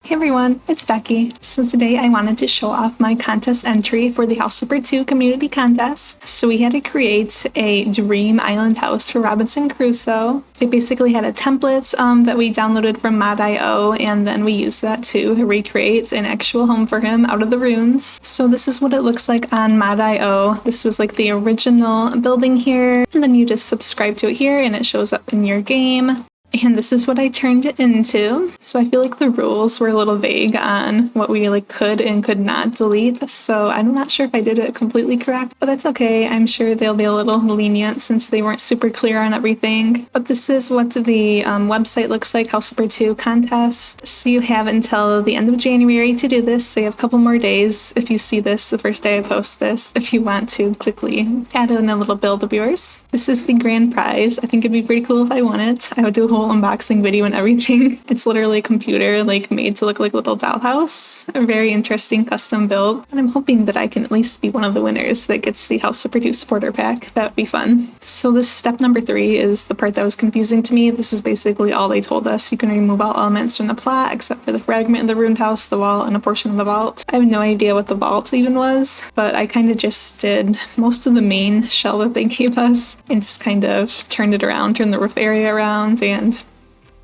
Hey everyone, it's Becky. So today I wanted to show off my contest entry for the House Flipper 2 community contest. So we had to create a dream island house for Robinson Crusoe. They basically had a template that we downloaded from mod.io, and then we used that to recreate an actual home for him out of the runes. So this is what it looks like on mod.io. This was like the original building here, and then you just subscribe to it here and it shows up in your game. And this is what I turned it into. So I feel like the rules were a little vague on what we could and could not delete. So I'm not sure if I did it completely correct, but that's okay. I'm sure they'll be a little lenient since they weren't super clear on everything. But this is what the website looks like, House Flipper 2 contest. So you have until the end of January to do this. So you have a couple more days if you see this the first day I post this, if you want to quickly add in a little build of yours. This is the grand prize. I think it'd be pretty cool if I won it. I would do a whole unboxing video and everything. It's literally a computer made to look like a little dollhouse. A very interesting custom build. And I'm hoping that I can at least be one of the winners that gets the House Flipper 2 supporter pack. That would be fun. So this step number 3 is the part that was confusing to me. This is basically all they told us. You can remove all elements from the plot except for the fragment of the ruined house, the wall, and a portion of the vault. I have no idea what the vault even was, but I kind of just did most of the main shell that they gave us and just kind of turned it around, turned the roof area around, and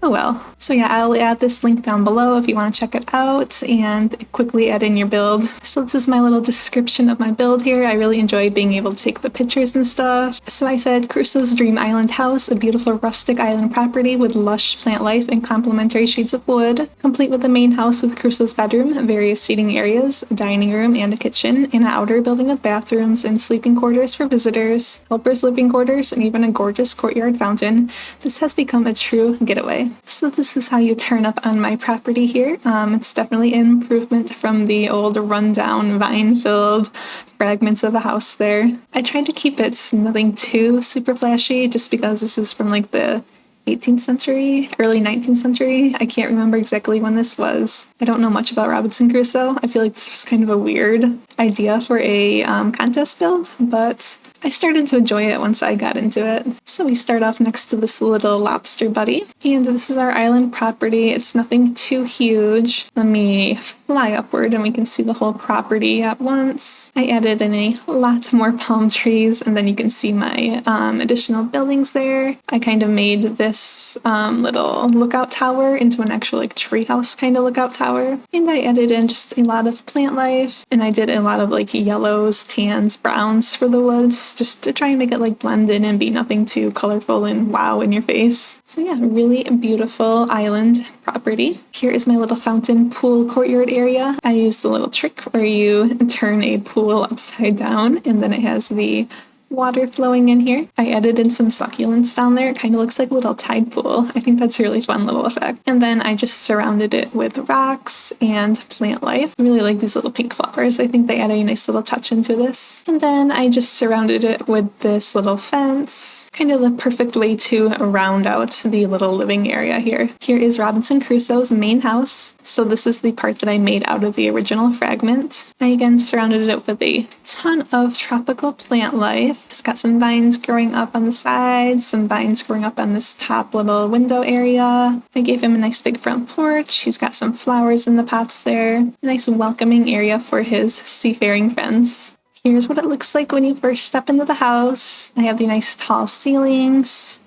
oh well. So yeah, I'll add this link down below if you want to check it out and quickly add in your build. So this is my little description of my build here. I really enjoyed being able to take the pictures and stuff. So I said Crusoe's dream island house, a beautiful rustic island property with lush plant life and complementary shades of wood, complete with the main house with Crusoe's bedroom, various seating areas, a dining room and a kitchen, and an outer building with bathrooms and sleeping quarters for visitors, helpers' living quarters, and even a gorgeous courtyard fountain. This has become a true getaway. So this is how you turn up on my property here. It's definitely an improvement from the old rundown vine-filled fragments of a house there. I tried to keep it nothing too super flashy just because this is from the 18th century, early 19th century. I can't remember exactly when this was. I don't know much about Robinson Crusoe. I feel like this was kind of a weird idea for a contest build, but I started to enjoy it once I got into it. So we start off next to this little lobster buddy, and this is our island property. It's nothing too huge. Let me fly upward and we can see the whole property at once. I added in a lot more palm trees, and then you can see my additional buildings there. I kind of made this little lookout tower into an actual treehouse kind of lookout tower, and I added in just a lot of plant life, and I did a lot of yellows, tans, browns for the woods, just to try and make it blend in and be nothing too colorful and wow in your face. So yeah, really beautiful island property. Here is my little fountain pool courtyard area. I used the little trick where you turn a pool upside down and then it has the water flowing in here. I added in some succulents down there. It kind of looks like a little tide pool. I think that's a really fun little effect. And then I just surrounded it with rocks and plant life. I really like these little pink flowers. I think they add a nice little touch into this. And then I just surrounded it with this little fence. Kind of the perfect way to round out the little living area here. Here is Robinson Crusoe's main house. So this is the part that I made out of the original fragment. I again surrounded it with a ton of tropical plant life. It's got some vines growing up on the sides, some vines growing up on this top little window area. I gave him a nice big front porch. He's got some flowers in the pots there. A nice welcoming area for his seafaring friends. Here's what it looks like when you first step into the house. I have the nice tall ceilings.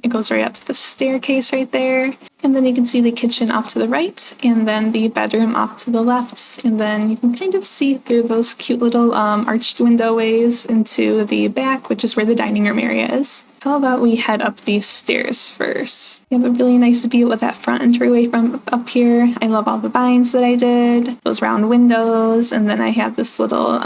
It goes right up to the staircase right there. And then you can see the kitchen off to the right, and then the bedroom off to the left. And then you can kind of see through those cute little arched windowways into the back, which is where the dining room area is. How about we head up these stairs first? You have a really nice view with that front entryway from up here. I love all the vines that I did, those round windows, and then I have this little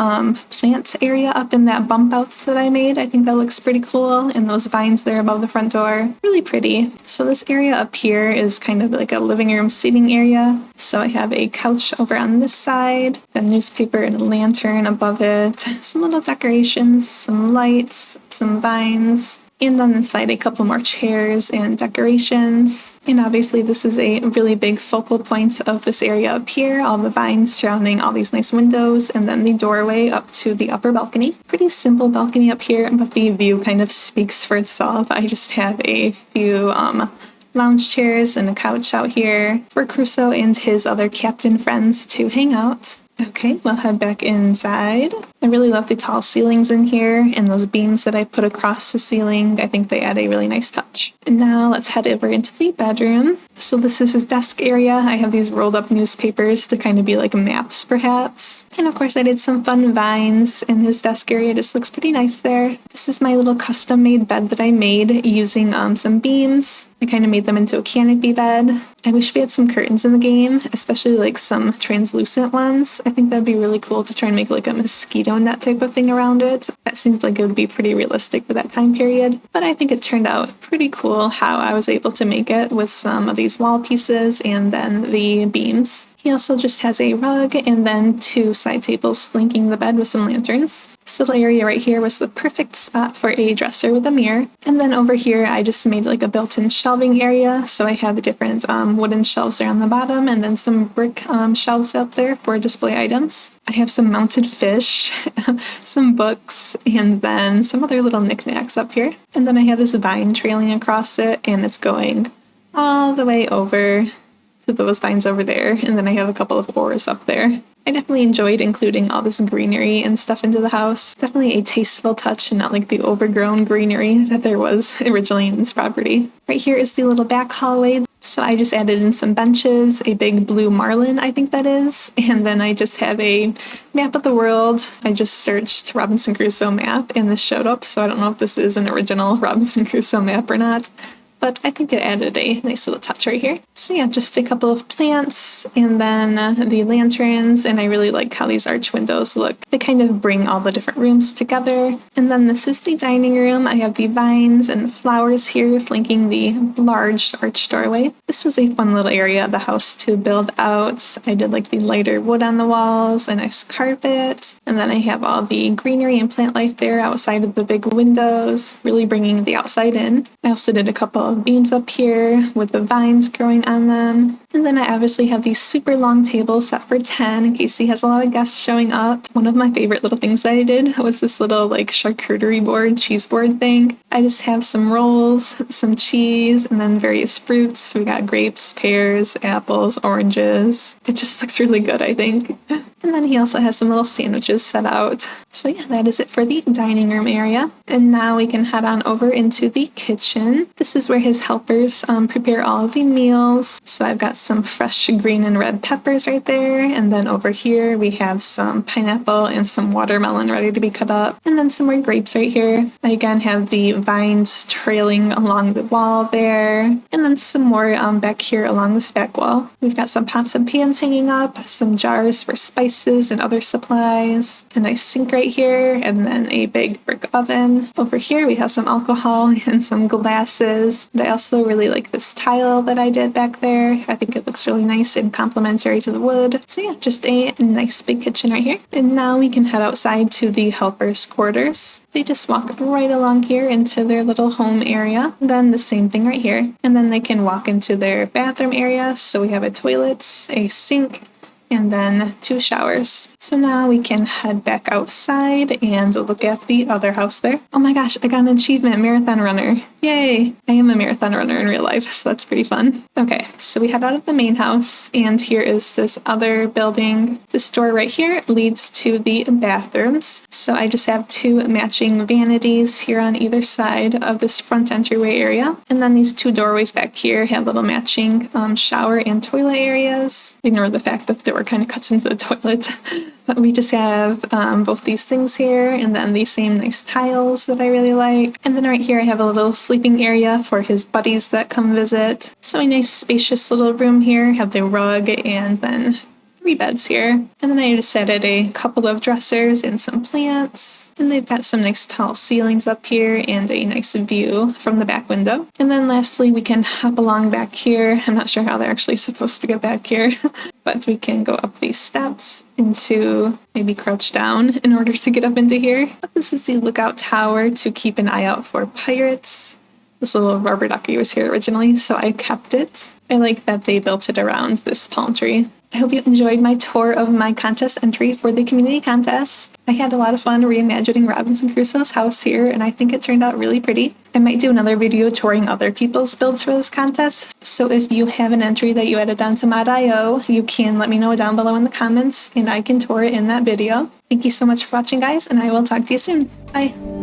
plant area up in that bump out that I made. I think that looks pretty cool, and those vines there above the front door. Really pretty. So this area up here is kind of like a living room seating area. So I have a couch over on this side, a newspaper and a lantern above it, some little decorations, some lights, some vines, and on the side a couple more chairs and decorations. And obviously this is a really big focal point of this area up here, all the vines surrounding all these nice windows, and then the doorway up to the upper balcony. Pretty simple balcony up here, but the view kind of speaks for itself. I just have a few lounge chairs and a couch out here for Crusoe and his other captain friends to hang out. Okay, we'll head back inside. I really love the tall ceilings in here and those beams that I put across the ceiling. I think they add a really nice touch. And now let's head over into the bedroom. So this is his desk area. I have these rolled up newspapers to kind of be like maps perhaps. And of course I did some fun vines in his desk area. It just looks pretty nice there. This is my little custom made bed that I made using some beams. I kind of made them into a canopy bed. I wish we had some curtains in the game, especially like some translucent ones. I think that'd be really cool to try and make like a mosquito net type of thing around it. That seems like it would be pretty realistic for that time period. But I think it turned out pretty cool how I was able to make it with some of these wall pieces and then the beams. He also just has a rug and then 2 side tables flanking the bed with some lanterns. This little area right here was the perfect spot for a dresser with a mirror. And then over here I just made like a built-in shelving area. So I have the different wooden shelves there on the bottom and then some brick shelves up there for display items. I have some mounted fish, some books, and then some other little knickknacks up here. And then I have this vine trailing across it and it's going all the way over to those vines over there. And then I have a couple of oars up there. I definitely enjoyed including all this greenery and stuff into the house. Definitely a tasteful touch and not like the overgrown greenery that there was originally in this property. Right here is the little back hallway. So I just added in some benches, a big blue marlin, I think that is. And then I just have a map of the world. I just searched Robinson Crusoe map and this showed up. So I don't know if this is an original Robinson Crusoe map or not. But I think it added a nice little touch right here. So yeah, just a couple of plants and then the lanterns. And I really like how these arch windows look. They kind of bring all the different rooms together. And then this is the dining room. I have the vines and flowers here flanking the large arch doorway. This was a fun little area of the house to build out. I did like the lighter wood on the walls, a nice carpet. And then I have all the greenery and plant life there outside of the big windows, really bringing the outside in. I also did a couple of beams up here with the vines growing on them. And then I obviously have these super long tables set for 10 in case he has a lot of guests showing up. One of my favorite little things that I did was this little like charcuterie board, cheese board thing. I just have some rolls, some cheese, and then various fruits. We got grapes, pears, apples, oranges. It just looks really good, I think. And then he also has some little sandwiches set out. So yeah, that is it for the dining room area. And now we can head on over into the kitchen. This is where his helpers prepare all of the meals. So I've got some fresh green and red peppers right there. And then over here we have some pineapple and some watermelon ready to be cut up. And then some more grapes right here. I again have the vines trailing along the wall there. And then some more back here along this back wall. We've got some pots and pans hanging up, some jars for spices and other supplies, a nice sink right here, and then a big brick oven. Over here we have some alcohol and some glasses. And I also really like this tile that I did back there. I think it looks really nice and complementary to the wood. So yeah, just a nice big kitchen right here. And now we can head outside to the helpers' quarters. They just walk right along here into their little home area. And then the same thing right here. And then they can walk into their bathroom area. So we have a toilet, a sink, and then 2 showers. So now we can head back outside and look at the other house there. Oh my gosh, I got an achievement, marathon runner. Yay! I am a marathon runner in real life, so that's pretty fun. Okay, so we head out of the main house, and here is this other building. This door right here leads to the bathrooms. So I just have 2 matching vanities here on either side of this front entryway area. And then these 2 doorways back here have little matching shower and toilet areas. Ignore the fact that there were kind of cuts into the toilet. But we just have both these things here and then these same nice tiles that I really like. And then right here I have a little sleeping area for his buddies that come visit. So a nice spacious little room here. Have the rug and then 3 beds here. And then I just added a couple of dressers and some plants. And they've got some nice tall ceilings up here and a nice view from the back window. And then lastly, we can hop along back here. I'm not sure how they're actually supposed to get back here, but we can go up these steps into maybe crouch down in order to get up into here. But this is the lookout tower to keep an eye out for pirates. This little rubber ducky was here originally, so I kept it. I like that they built it around this palm tree. I hope you enjoyed my tour of my contest entry for the community contest. I had a lot of fun reimagining Robinson Crusoe's house here, and I think it turned out really pretty. I might do another video touring other people's builds for this contest, so if you have an entry that you added onto Mod.io, you can let me know down below in the comments, and I can tour it in that video. Thank you so much for watching, guys, and I will talk to you soon. Bye!